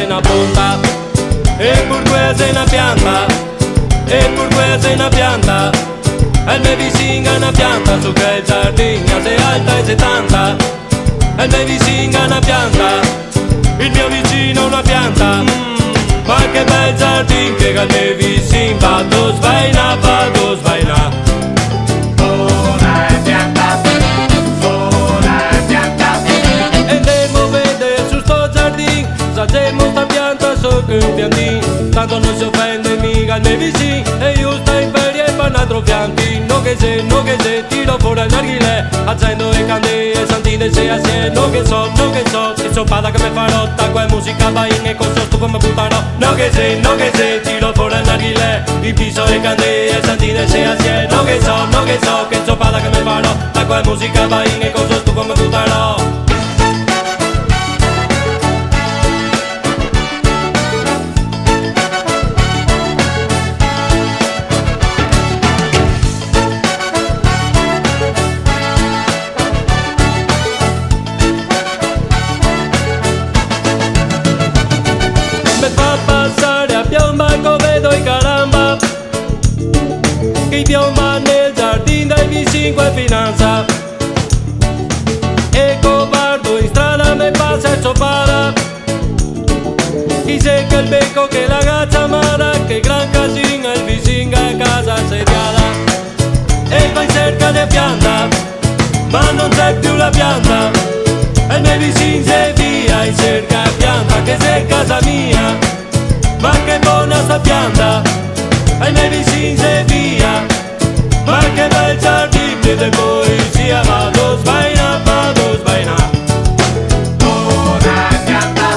una punta, e burguese una pianta, e burguese una pianta. El mio vicino una pianta su quel giardino, se alta e 70. El mio vicino una pianta, il mio vicino una pianta. Ma che bel giardino che il mio vicino, vado svaina, vado svaina. Una pianta, una pianta. E andiamo a vedere su sto giardino, salgiamo sta pianta su che un piantino. Tanto non si offende mica il mio vicino, e io sto in ferie per un altro piantino. No che se, tiro fuori il narghilè, accendo le candele, santine se assieme. No che so, insomma che mi farò, tacqua e musica va in e con sto come butterò. No che se, tiro fuori il narghilè, il piso e candele, santine se assieme. No che so, che insomma che mi farò, tacqua e musica va in e con sto come butterò. Fa passare a piomba, vedo i caramba, chi piomba nel giardino dai vicini qua finanza. E covardo in strada me passa e para, chi secca il becco che la gazza amara, che gran casino il vicino a casa sediala. E va in cerca di pianta, ma non c'è più la pianta, e il mio vicino si via in cerca di pianta, che se è casa mia. Ma che buona sta pianta, ai miei vicini se via. Ma che bel giardino di poesia, vado svaina, vado svaina. Una pianta,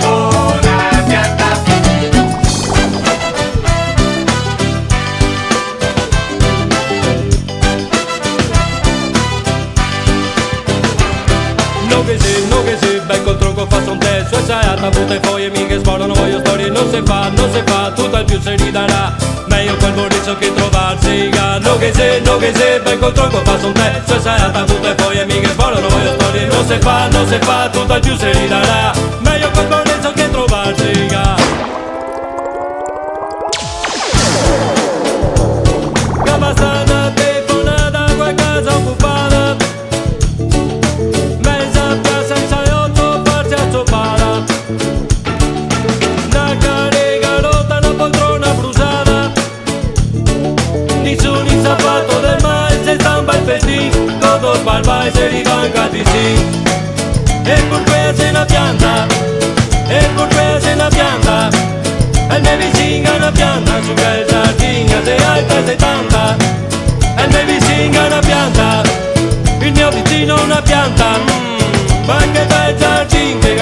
una pianta. No che se, bel col tronco fa son testo, e sai alta butta e foglie minche sborano, voglio storie, non si fa, tutto il più si ridarà, meglio quel borrizzo che trovarsi, no che se, bel col tronco fa son testo, e sai alta butta e foglie minche sborano, voglio storie, non si fa, tutto il più si ridarà, meglio quel borrizzo che trovarsi, che basta una telefonata, quella casa occupata, mezza piazza in saiotto, farsi a zoppara, una carica rotta, una poltrona bruciata, nessuno in sabato del mai, se stampa il festin, todo sbarba e se rivanca di sì. E burguese una pianta, e burguese una pianta, e il mio vicino una pianta su quel giardino, se alta e 70. E il mio vicino una pianta, il mio vicino una pianta, ma che bel giardino che